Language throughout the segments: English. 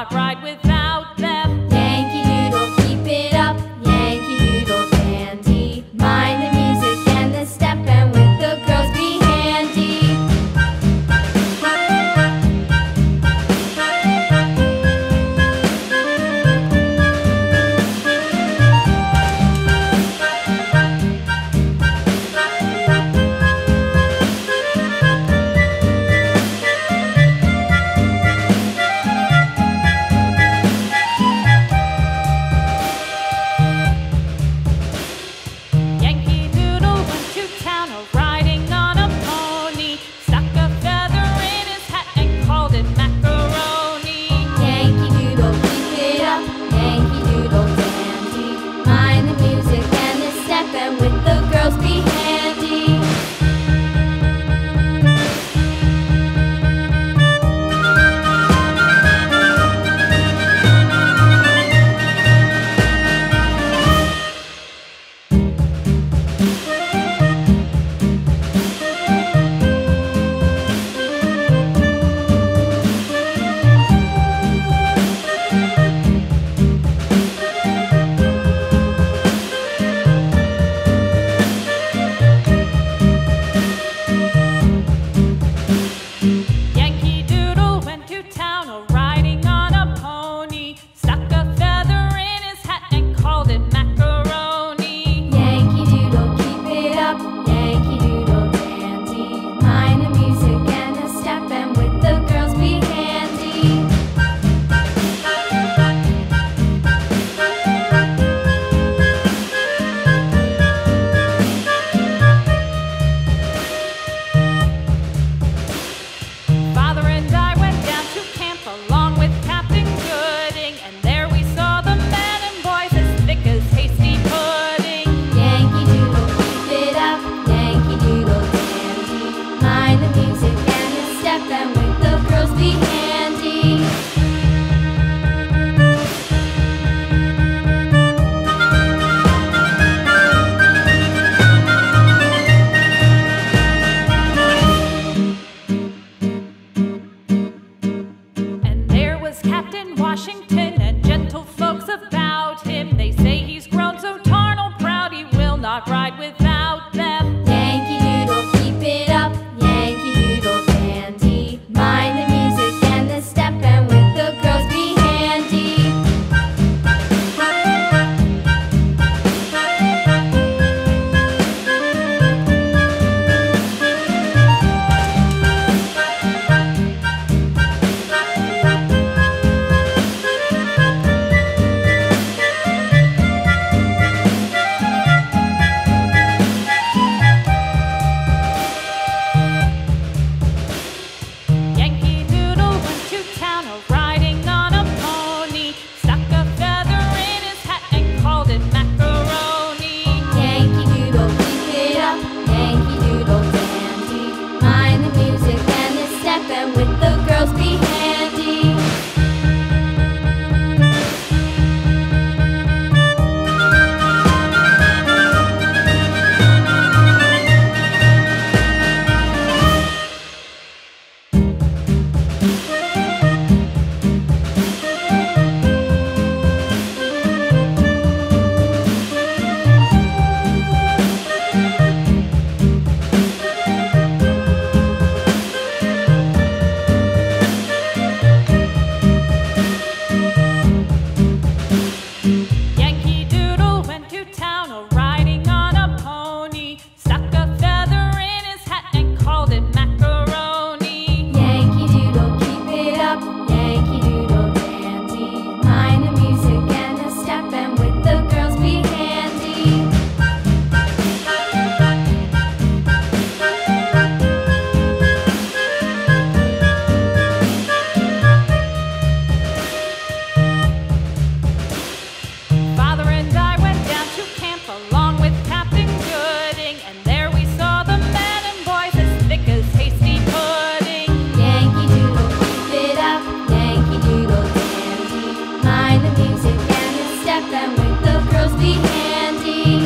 not ride without them. Yankee Doodle, keep it up, Yankee Doodle dandy. Mind the music and the step, and with the girls be handy. Yankee Doodle went to town riding on a pony, stuck a feather in his hat and called it macaroni. Yankee Doodle, keep it up, Yankee Doodle dandy. Mind the music and the step, and with the girls be handy. Yankee Doodle went to town riding on a pony, stuck a feather in his hat and called it macaroni. Yankee Doodle, keep it up, Yankee Doodle dandy. Mind the music and the step, and with the girls be handy. Father and I went down to camp along with Captain Gooding, and there we saw the men and boys as thick as hasty pudding. Yankee Doodle, keep it up, Yankee Doodle dandy. Mind the music and the step, and with the girls be handy. And there was Captain Washington and gentle folks about him. They say he's grown so tarnal proud he will not ride without them. Yankee Doodle, keep it up, Yankee Doodle dandy. Mind the music and the step, and with the girls be handy. Yankee Doodle went to town riding on a pony, stuck a feather in his hat and called it macaroni. Yankee Doodle, keep it up, Yankee Doodle dandy. Mind the music and the step, and with the girls be handy. Yankee Doodle went to town riding on a pony, stuck a feather in his hat and called it macaroni. Yankee Doodle, keep it up, Yankee Doodle dandy. Mind the music and the step, and with the girls be handy. Father and I went down to camp along with Captain Gooding, and there we saw the men and boys as thick as hasty pudding. Yankee Doodle, keep it up, Yankee Doodle dandy. Mind the music and the step, and with the girls be handy.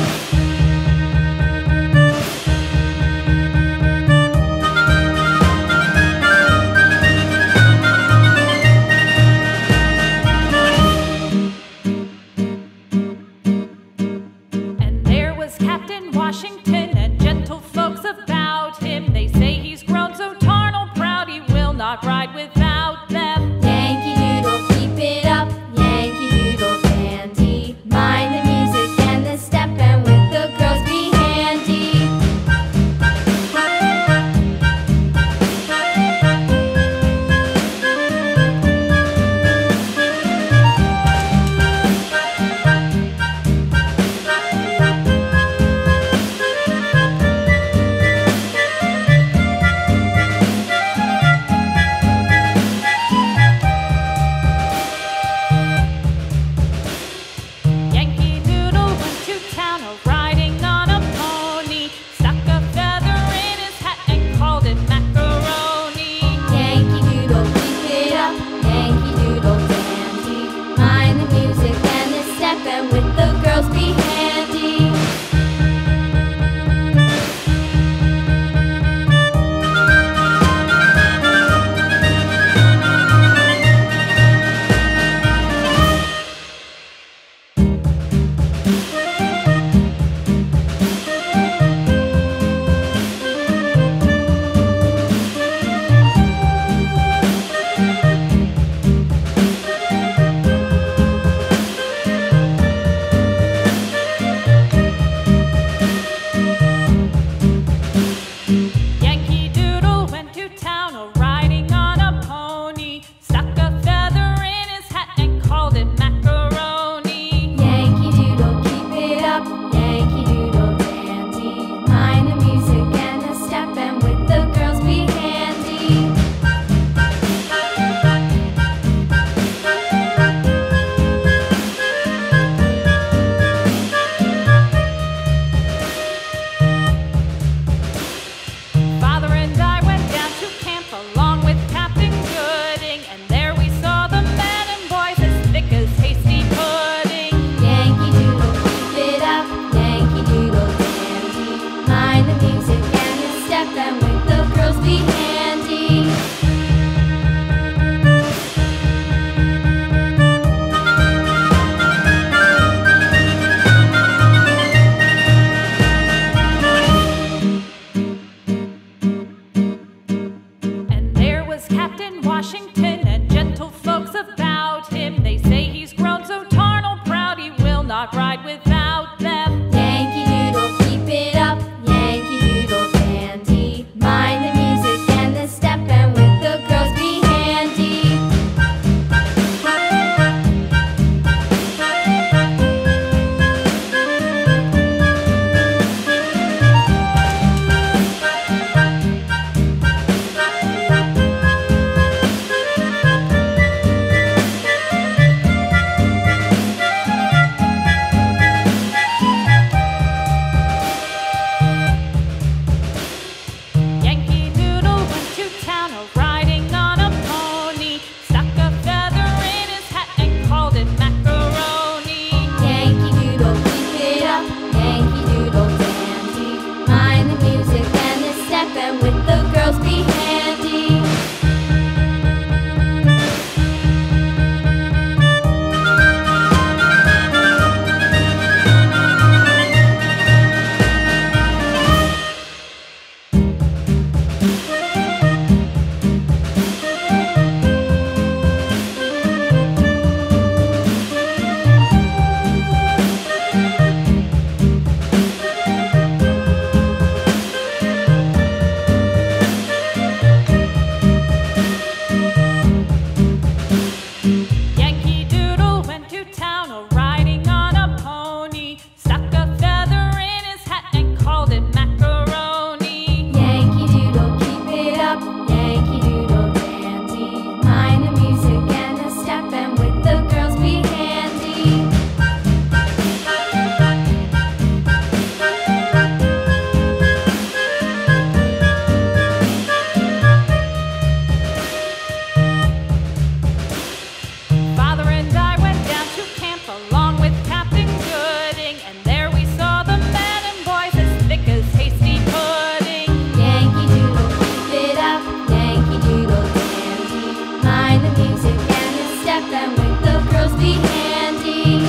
step, and with the girls be handy.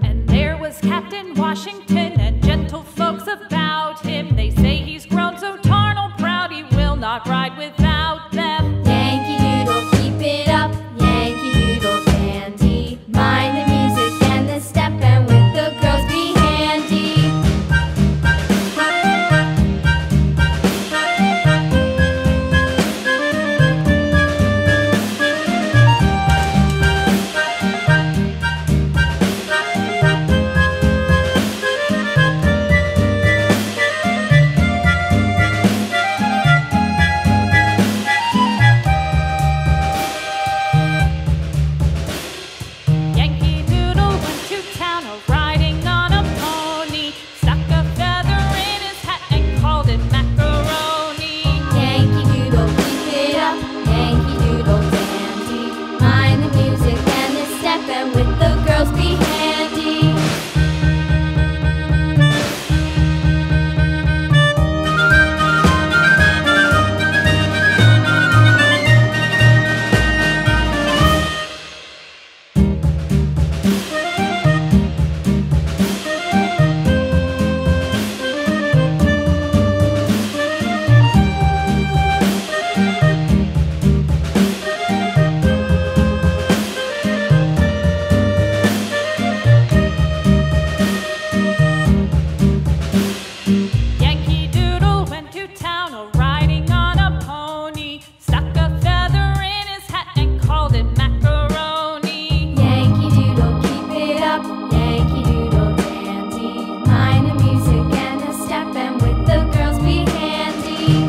And there was Captain Washington and gentle folks about him. They say he's grown so tarnal proud he will not ride without them. Yankee Doodle, keep it up, Yankee Doodle dandy. Mind the music and the step, and with the girls be handy. Yankee Doodle went to town riding on a pony, stuck a feather in his hat and called it macaroni. Yankee Doodle, keep it up, Yankee Doodle dandy. Mind the music and the step, and with the girls be handy. Yankee Doodle went to town riding on a pony, stuck a feather in his hat and called it macaroni. Yankee Doodle, keep it up, Yankee Doodle dandy. Mind the music and the step, and with the girls be handy.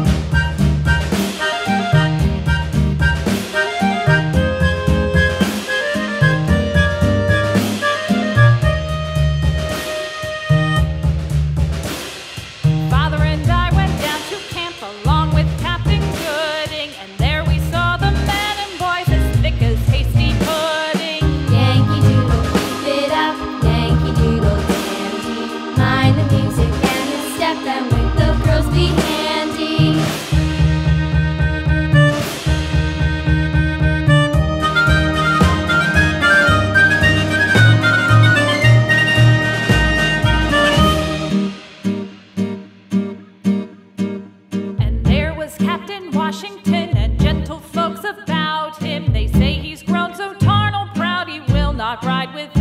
Father and I went down to camp along with Captain Gooding, and there we saw the men and boys as thick as hasty pudding. Yankee Doodle, keep it up, Yankee Doodle dandy. Mind the music and the step, and with the girls be handy. And there was Captain Washington and gentle folks about him. They say he's grown so tarnal proud he will not ride with